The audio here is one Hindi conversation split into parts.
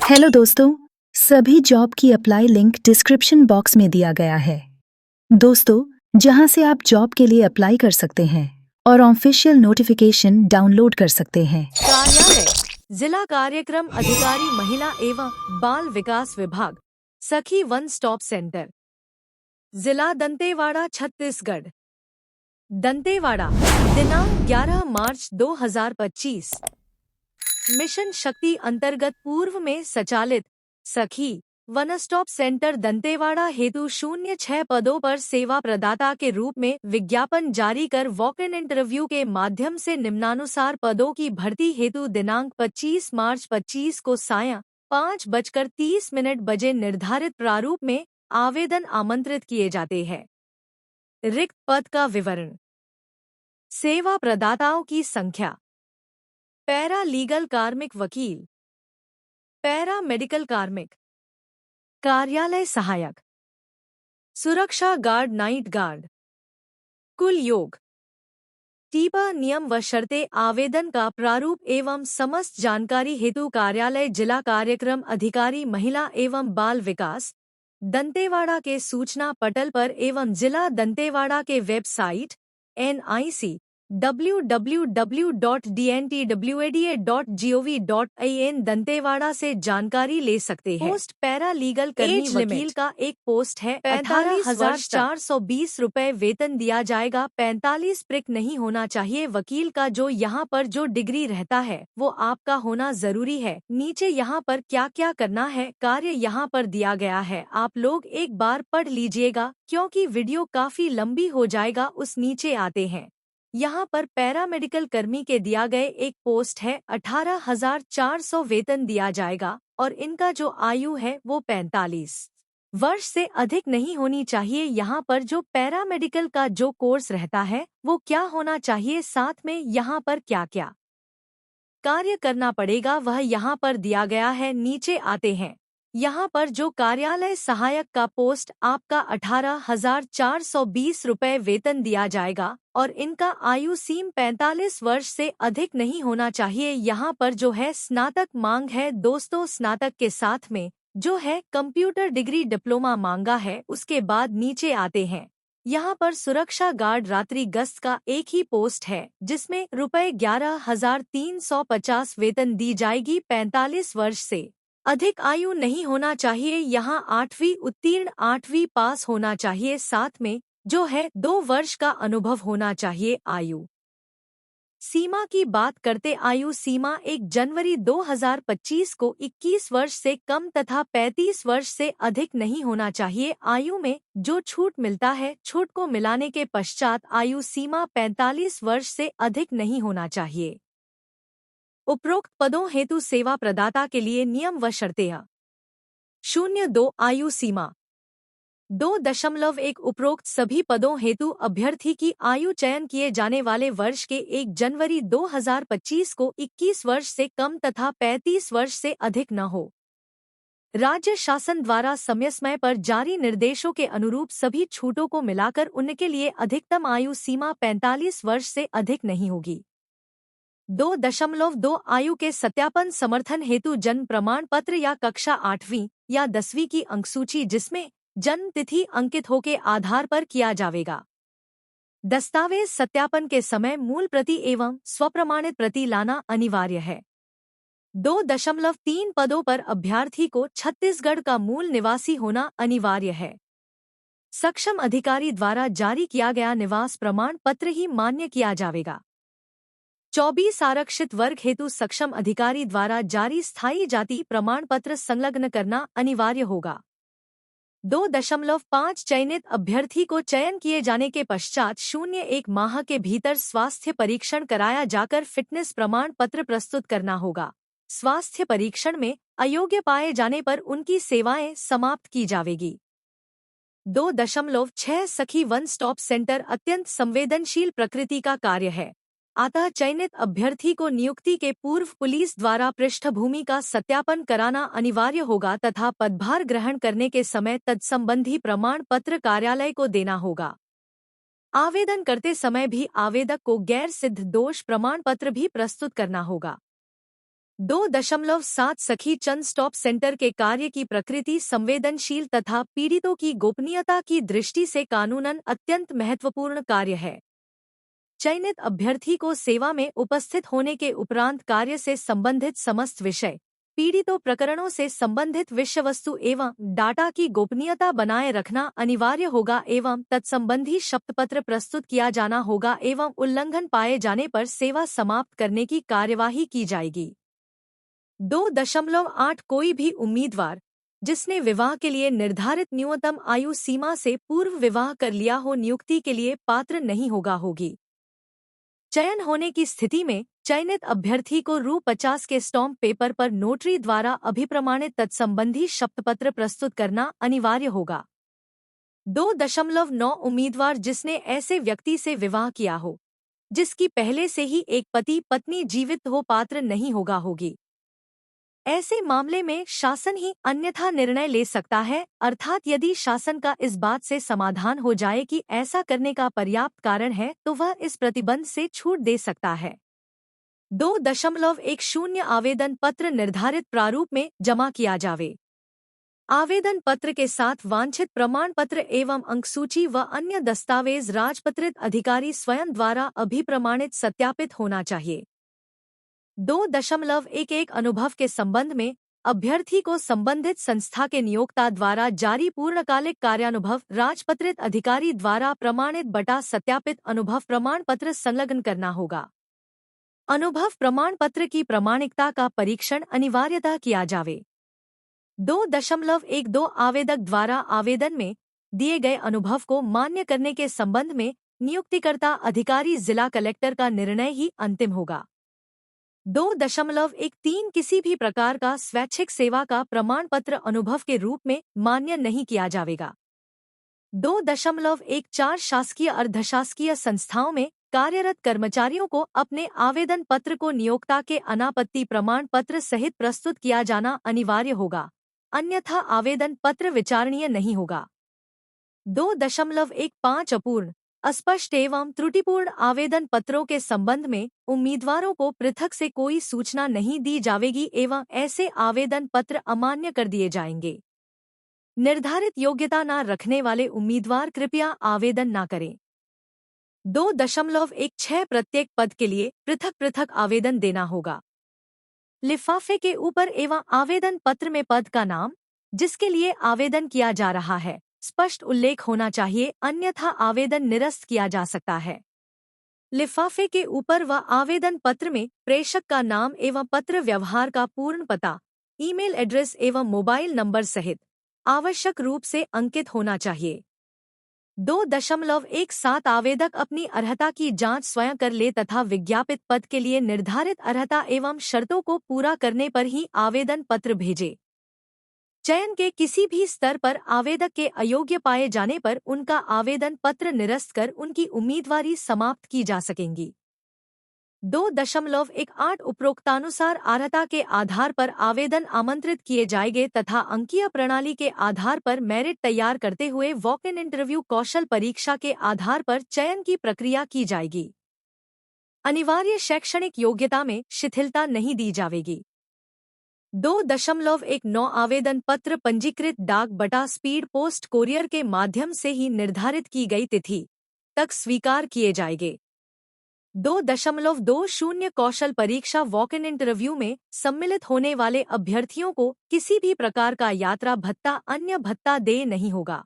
हेलो दोस्तों, सभी जॉब की अप्लाई लिंक डिस्क्रिप्शन बॉक्स में दिया गया है। दोस्तों, जहां से आप जॉब के लिए अप्लाई कर सकते हैं और ऑफिशियल नोटिफिकेशन डाउनलोड कर सकते हैं। कार्यालय जिला कार्यक्रम अधिकारी महिला एवं बाल विकास विभाग सखी वन स्टॉप सेंटर जिला दंतेवाड़ा छत्तीसगढ़। दंतेवाड़ा दिनांक 11 मार्च 2025। मिशन शक्ति अंतर्गत पूर्व में संचालित सखी वन स्टॉप सेंटर दंतेवाड़ा हेतु 06 पदों पर सेवा प्रदाता के रूप में विज्ञापन जारी कर वॉक इन इंटरव्यू के माध्यम से निम्नानुसार पदों की भर्ती हेतु दिनांक 25 मार्च 25 को सायं 5:30 बजे निर्धारित प्रारूप में आवेदन आमंत्रित किए जाते हैं। रिक्त पद का विवरण। सेवा प्रदाताओं की संख्या। पैरा लीगल कार्मिक वकील, पैरा मेडिकल कार्मिक, कार्यालय सहायक, सुरक्षा गार्ड नाइट गार्ड। कुल योग। टीपा नियम व शर्तें। आवेदन का प्रारूप एवं समस्त जानकारी हेतु कार्यालय जिला कार्यक्रम अधिकारी महिला एवं बाल विकास दंतेवाड़ा के सूचना पटल पर एवं जिला दंतेवाड़ा के वेबसाइट NIC www.dntwada.gov.in दंतेवाड़ा से जानकारी ले सकते हैं। पोस्ट पैरा लीगल कर्मी वकील का एक पोस्ट है। 48,420 रुपए वेतन दिया जाएगा। 45 प्रिक नहीं होना चाहिए। वकील का जो यहाँ पर जो डिग्री रहता है वो आपका होना जरूरी है। नीचे यहाँ पर क्या क्या करना है कार्य यहाँ पर दिया गया है, आप लोग एक बार पढ़ लीजिएगा क्योंकि वीडियो काफी लंबी हो जाएगा। उस नीचे आते हैं, यहाँ पर पैरामेडिकल कर्मी के दिया गए एक पोस्ट है। 18,400 वेतन दिया जाएगा और इनका जो आयु है वो 45 वर्ष से अधिक नहीं होनी चाहिए। यहाँ पर जो पैरामेडिकल का जो कोर्स रहता है वो क्या होना चाहिए, साथ में यहाँ पर क्या क्या कार्य करना पड़ेगा वह यहाँ पर दिया गया है। नीचे आते हैं, यहाँ पर जो कार्यालय सहायक का पोस्ट आपका 18,420 रुपए वेतन दिया जाएगा और इनका आयु सीम 45 वर्ष से अधिक नहीं होना चाहिए। यहाँ पर जो है स्नातक मांग है दोस्तों, स्नातक के साथ में जो है कंप्यूटर डिग्री डिप्लोमा मांगा है। उसके बाद नीचे आते हैं, यहाँ पर सुरक्षा गार्ड रात्रि गश्त का एक ही पोस्ट है जिसमें रुपए 11,350 वेतन दी जाएगी। 45 वर्ष से अधिक आयु नहीं होना चाहिए। यहाँ 8वीं उत्तीर्ण 8वीं पास होना चाहिए, साथ में जो है 2 वर्ष का अनुभव होना चाहिए। आयु सीमा की बात करते, आयु सीमा 1 जनवरी 2025 को 21 वर्ष से कम तथा 35 वर्ष से अधिक नहीं होना चाहिए। आयु में जो छूट मिलता है, छूट को मिलाने के पश्चात आयु सीमा 45 वर्ष से अधिक नहीं होना चाहिए। उपरोक्त पदों हेतु सेवा प्रदाता के लिए नियम व शर्तें। 02 आयु सीमा 2.1 उपरोक्त सभी पदों हेतु अभ्यर्थी की आयु चयन किए जाने वाले वर्ष के 1 जनवरी 2025 को 21 वर्ष से कम तथा 35 वर्ष से अधिक न हो। राज्य शासन द्वारा समय समय पर जारी निर्देशों के अनुरूप सभी छूटों को मिलाकर उनके लिए अधिकतम आयु सीमा 45 वर्ष से अधिक नहीं होगी। 2.2 आयु के सत्यापन समर्थन हेतु जन्म प्रमाण पत्र या कक्षा 8वीं या 10वीं की अंकसूची जिसमें जन्म तिथि अंकित हो के आधार पर किया जाएगा। दस्तावेज सत्यापन के समय मूल प्रति एवं स्वप्रमाणित प्रति लाना अनिवार्य है। 2.3 पदों पर अभ्यर्थी को छत्तीसगढ़ का मूल निवासी होना अनिवार्य है। सक्षम अधिकारी द्वारा जारी किया गया निवास प्रमाण पत्र ही मान्य किया जाएगा। 24 आरक्षित वर्ग हेतु सक्षम अधिकारी द्वारा जारी स्थायी जाति प्रमाण पत्र संलग्न करना अनिवार्य होगा। 2.5 चयनित अभ्यर्थी को चयन किए जाने के पश्चात 01 माह के भीतर स्वास्थ्य परीक्षण कराया जाकर फिटनेस प्रमाण पत्र प्रस्तुत करना होगा। स्वास्थ्य परीक्षण में अयोग्य पाए जाने पर उनकी सेवाएं समाप्त की जाएगी। 2.6 सखी वन स्टॉप सेंटर अत्यंत संवेदनशील प्रकृति का कार्य है, अतः चयनित अभ्यर्थी को नियुक्ति के पूर्व पुलिस द्वारा पृष्ठभूमि का सत्यापन कराना अनिवार्य होगा तथा पदभार ग्रहण करने के समय तत्संबंधी प्रमाण पत्र कार्यालय को देना होगा। आवेदन करते समय भी आवेदक को गैर सिद्ध दोष प्रमाण पत्र भी प्रस्तुत करना होगा। 2.7 सखी चंद स्टॉप सेंटर के कार्य की प्रकृति संवेदनशील तथा पीड़ितों की गोपनीयता की दृष्टि से कानूनन अत्यंत महत्वपूर्ण कार्य है। चयनित अभ्यर्थी को सेवा में उपस्थित होने के उपरांत कार्य से संबंधित समस्त विषय, पीड़ितों प्रकरणों से संबंधित विषय वस्तु एवं डाटा की गोपनीयता बनाए रखना अनिवार्य होगा एवं तत्संबंधी शपथपत्र प्रस्तुत किया जाना होगा एवं उल्लंघन पाए जाने पर सेवा समाप्त करने की कार्यवाही की जाएगी। 2.8 कोई भी उम्मीदवार जिसने विवाह के लिए निर्धारित न्यूनतम आयु सीमा से पूर्व विवाह कर लिया हो नियुक्ति के लिए पात्र नहीं होगी। चयन होने की स्थिति में चयनित अभ्यर्थी को Rs. 50 के स्टॉम्प पेपर पर नोटरी द्वारा अभिप्रमाणित तत्संबंधी शपथपत्र प्रस्तुत करना अनिवार्य होगा। 2.9 उम्मीदवार जिसने ऐसे व्यक्ति से विवाह किया हो जिसकी पहले से ही एक पति पत्नी जीवित हो पात्र नहीं होगी। ऐसे मामले में शासन ही अन्यथा निर्णय ले सकता है, अर्थात यदि शासन का इस बात से समाधान हो जाए कि ऐसा करने का पर्याप्त कारण है तो वह इस प्रतिबंध से छूट दे सकता है। 2.10 आवेदन पत्र निर्धारित प्रारूप में जमा किया जावे। आवेदन पत्र के साथ वांछित प्रमाण पत्र एवं अंकसूची व अन्य दस्तावेज राजपत्रित अधिकारी स्वयं द्वारा अभिप्रमाणित सत्यापित होना चाहिए। 2.11 अनुभव के संबंध में अभ्यर्थी को संबंधित संस्था के नियोक्ता द्वारा जारी पूर्णकालिक कार्यानुभव राजपत्रित अधिकारी द्वारा प्रमाणित बटा सत्यापित अनुभव प्रमाण पत्र संलग्न करना होगा। अनुभव प्रमाण पत्र की प्रामाणिकता का परीक्षण अनिवार्यतः किया जावे। 2.12 आवेदक द्वारा आवेदन में दिए गए अनुभव को मान्य करने के संबंध में नियुक्तिकर्ता अधिकारी जिला कलेक्टर का निर्णय ही अंतिम होगा। 2.13 किसी भी प्रकार का स्वैच्छिक सेवा का प्रमाण पत्र अनुभव के रूप में मान्य नहीं किया जाएगा। 2.14 शासकीय अर्धशासकीय संस्थाओं में कार्यरत कर्मचारियों को अपने आवेदन पत्र को नियोक्ता के अनापत्ति प्रमाण पत्र सहित प्रस्तुत किया जाना अनिवार्य होगा, अन्यथा आवेदन पत्र विचारणीय नहीं होगा। 2.15 अपूर्ण, अस्पष्ट एवं त्रुटिपूर्ण आवेदन पत्रों के संबंध में उम्मीदवारों को पृथक से कोई सूचना नहीं दी जाएगी एवं ऐसे आवेदन पत्र अमान्य कर दिए जाएंगे। निर्धारित योग्यता न रखने वाले उम्मीदवार कृपया आवेदन न करें। 2.16 प्रत्येक पद के लिए पृथक पृथक आवेदन देना होगा। लिफाफे के ऊपर एवं आवेदन पत्र में पद का नाम जिसके लिए आवेदन किया जा रहा है स्पष्ट उल्लेख होना चाहिए, अन्यथा आवेदन निरस्त किया जा सकता है। लिफाफे के ऊपर व आवेदन पत्र में प्रेषक का नाम एवं पत्र व्यवहार का पूर्ण पता, ईमेल एड्रेस एवं मोबाइल नंबर सहित आवश्यक रूप से अंकित होना चाहिए। 2.17 आवेदक अपनी अर्हता की जांच स्वयं कर ले तथा विज्ञापित पद के लिए निर्धारित अर्हता एवं शर्तों को पूरा करने पर ही आवेदन पत्र भेजे। चयन के किसी भी स्तर पर आवेदक के अयोग्य पाए जाने पर उनका आवेदन पत्र निरस्त कर उनकी उम्मीदवारी समाप्त की जा सकेंगी। 2.18 उपरोक्तानुसार अर्हता के आधार पर आवेदन आमंत्रित किए जाएंगे तथा अंकीय प्रणाली के आधार पर मेरिट तैयार करते हुए वॉक इन इंटरव्यू कौशल परीक्षा के आधार पर चयन की प्रक्रिया की जाएगी। अनिवार्य शैक्षणिक योग्यता में शिथिलता नहीं दी जाएगी। 2.19 आवेदन पत्र पंजीकृत डाक बटा स्पीड पोस्ट कोरियर के माध्यम से ही निर्धारित की गई तिथि तक स्वीकार किए जाएंगे। 2.20 कौशल परीक्षा वॉक इन इंटरव्यू में सम्मिलित होने वाले अभ्यर्थियों को किसी भी प्रकार का यात्रा भत्ता अन्य भत्ता देय नहीं होगा।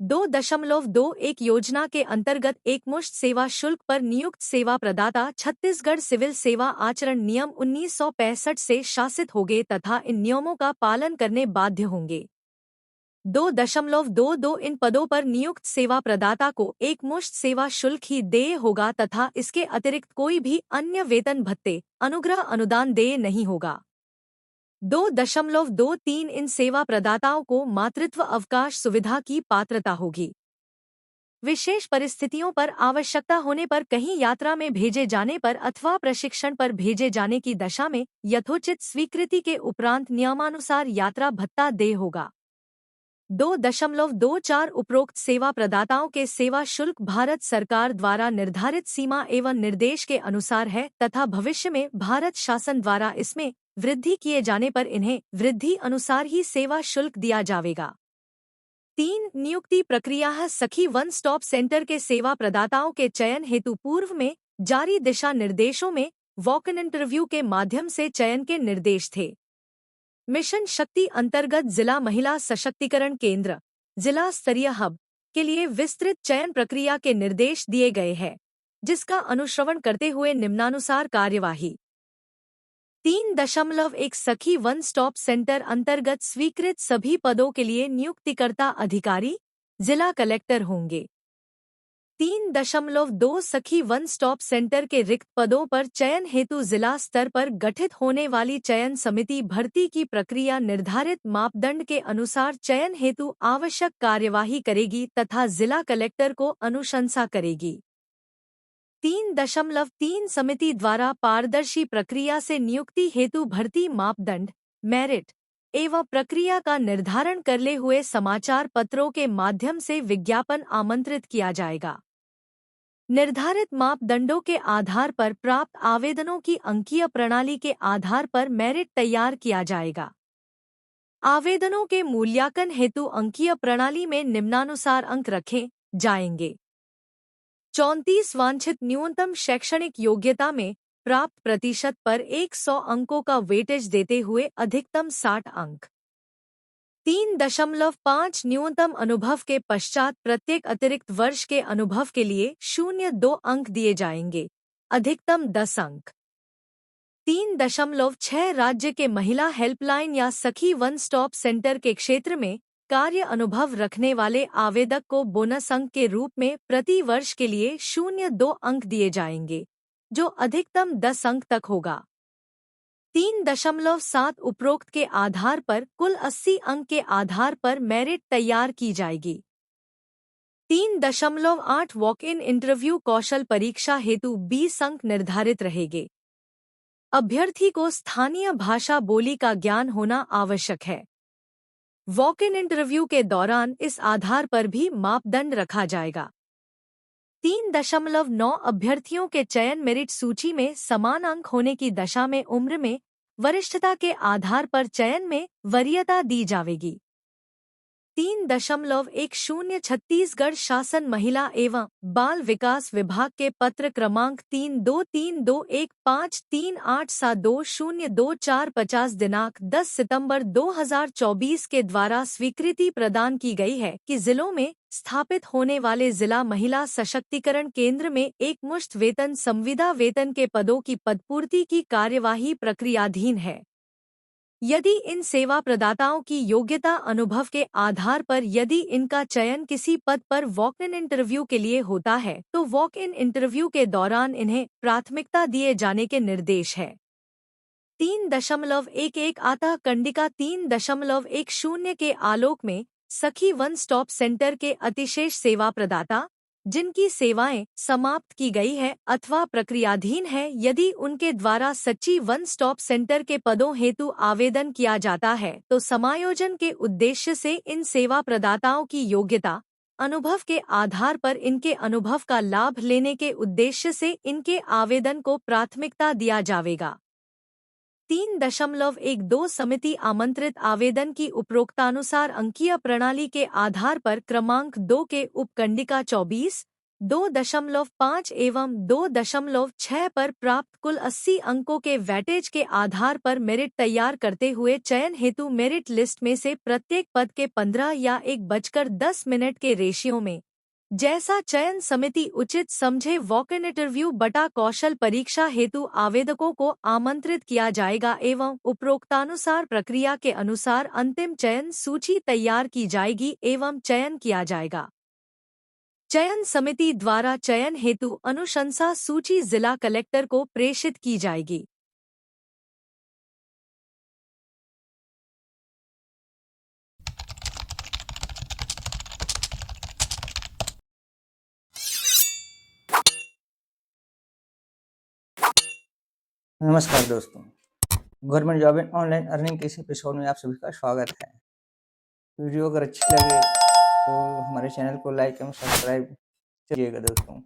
2.21 योजना के अंतर्गत एकमुश्त सेवा शुल्क पर नियुक्त सेवा प्रदाता छत्तीसगढ़ सिविल सेवा आचरण नियम 1965 से शासित होंगे तथा इन नियमों का पालन करने बाध्य होंगे। 2.22 इन पदों पर नियुक्त सेवा प्रदाता को एकमुश्त सेवा शुल्क ही देय होगा तथा इसके अतिरिक्त कोई भी अन्य वेतन भत्ते अनुग्रह अनुदान देय नहीं होगा। 2.23 इन सेवा प्रदाताओं को मातृत्व अवकाश सुविधा की पात्रता होगी। विशेष परिस्थितियों पर आवश्यकता होने पर कहीं यात्रा में भेजे जाने पर अथवा प्रशिक्षण पर भेजे जाने की दशा में यथोचित स्वीकृति के उपरांत नियमानुसार यात्रा भत्ता देय होगा। 2.24 उपरोक्त सेवा प्रदाताओं के सेवा शुल्क भारत सरकार द्वारा निर्धारित सीमा एवं निर्देश के अनुसार है तथा भविष्य में भारत शासन द्वारा इसमें वृद्धि किए जाने पर इन्हें वृद्धि अनुसार ही सेवा शुल्क दिया जाएगा। 3 नियुक्ति प्रक्रिया है। सखी वन स्टॉप सेंटर के सेवा प्रदाताओं के चयन हेतु पूर्व में जारी दिशा निर्देशों में वॉक इन इंटरव्यू के माध्यम से चयन के निर्देश थे। मिशन शक्ति अंतर्गत जिला महिला सशक्तिकरण केंद्र जिला स्तरीय हब के लिए विस्तृत चयन प्रक्रिया के निर्देश दिए गए हैं, जिसका अनुश्रवण करते हुए निम्नानुसार कार्यवाही 3.1 सखी वन स्टॉप सेंटर अंतर्गत स्वीकृत सभी पदों के लिए नियुक्तिकर्ता अधिकारी जिला कलेक्टर होंगे। 3.2 सखी वन स्टॉप सेंटर के रिक्त पदों पर चयन हेतु जिला स्तर पर गठित होने वाली चयन समिति भर्ती की प्रक्रिया निर्धारित मापदंड के अनुसार चयन हेतु आवश्यक कार्यवाही करेगी तथा जिला कलेक्टर को अनुशंसा करेगी। 3.3 समिति द्वारा पारदर्शी प्रक्रिया से नियुक्ति हेतु भर्ती मापदंड मेरिट एवं प्रक्रिया का निर्धारण करले हुए समाचार पत्रों के माध्यम से विज्ञापन आमंत्रित किया जाएगा। निर्धारित मापदंडों के आधार पर प्राप्त आवेदनों की अंकीय प्रणाली के आधार पर मेरिट तैयार किया जाएगा। आवेदनों के मूल्यांकन हेतु अंकीय प्रणाली में निम्नानुसार अंक रखे जाएंगे। 34 वांछित न्यूनतम शैक्षणिक योग्यता में प्राप्त प्रतिशत पर 100 अंकों का वेटेज देते हुए अधिकतम 60 अंक। 3.5 न्यूनतम अनुभव के पश्चात प्रत्येक अतिरिक्त वर्ष के अनुभव के लिए 0.2 अंक दिए जाएंगे, अधिकतम 10 अंक। 3.6 राज्य के महिला हेल्पलाइन या सखी वन स्टॉप सेंटर के क्षेत्र में कार्य अनुभव रखने वाले आवेदक को बोनस अंक के रूप में प्रति वर्ष के लिए 0.2 अंक दिए जाएंगे, जो अधिकतम 10 अंक तक होगा। 3.7 उपरोक्त के आधार पर कुल 80 अंक के आधार पर मेरिट तैयार की जाएगी। 3.8 वॉक इन इंटरव्यू कौशल परीक्षा हेतु 20 अंक निर्धारित रहेंगे। अभ्यर्थी को स्थानीय भाषा बोली का ज्ञान होना आवश्यक है। वॉक इन इंटरव्यू के दौरान इस आधार पर भी मापदंड रखा जाएगा। 3.9 अभ्यर्थियों के चयन मेरिट सूची में समान अंक होने की दशा में उम्र में वरिष्ठता के आधार पर चयन में वरीयता दी जाएगी। 3.10 छत्तीसगढ़ शासन महिला एवं बाल विकास विभाग के पत्र क्रमांक 323215387202 दिनांक 10 सितंबर 2024 के द्वारा स्वीकृति प्रदान की गई है कि जिलों में स्थापित होने वाले जिला महिला सशक्तिकरण केंद्र में एकमुश्त वेतन संविदा वेतन के पदों की पदपूर्ति की कार्यवाही प्रक्रियाधीन है। यदि इन सेवा प्रदाताओं की योग्यता अनुभव के आधार पर यदि इनका चयन किसी पद पर वॉक इन इंटरव्यू के लिए होता है तो वॉक इन इंटरव्यू के दौरान इन्हें प्राथमिकता दिए जाने के निर्देश है। 3.11 आता कंडिका 3.10 के आलोक में सखी वन स्टॉप सेंटर के अतिशेष सेवा प्रदाता जिनकी सेवाएं समाप्त की गई है अथवा प्रक्रियाधीन है, यदि उनके द्वारा सच्ची वन स्टॉप सेंटर के पदों हेतु आवेदन किया जाता है तो समायोजन के उद्देश्य से इन सेवा प्रदाताओं की योग्यता अनुभव के आधार पर इनके अनुभव का लाभ लेने के उद्देश्य से इनके आवेदन को प्राथमिकता दिया जाएगा। 3.12 समिति आमंत्रित आवेदन की उपरोक्तानुसार अंकीय प्रणाली के आधार पर क्रमांक 2 के उपकंडिका 24, 2.5 एवं 2.6 पर प्राप्त कुल 80 अंकों के वेटेज के आधार पर मेरिट तैयार करते हुए चयन हेतु मेरिट लिस्ट में से प्रत्येक पद के 15 या 1:10 के रेशियो में जैसा चयन समिति उचित समझे वॉक इन इंटरव्यू बटा कौशल परीक्षा हेतु आवेदकों को आमंत्रित किया जाएगा एवं उपरोक्तानुसार प्रक्रिया के अनुसार अंतिम चयन सूची तैयार की जाएगी एवं चयन किया जाएगा। चयन समिति द्वारा चयन हेतु अनुशंसा सूची जिला कलेक्टर को प्रेषित की जाएगी। नमस्कार दोस्तों, government job and online earning के इस एपिसोड में आप सभी का स्वागत है। वीडियो अगर अच्छी लगे तो हमारे चैनल को लाइक एवं सब्सक्राइब करिएगा दोस्तों।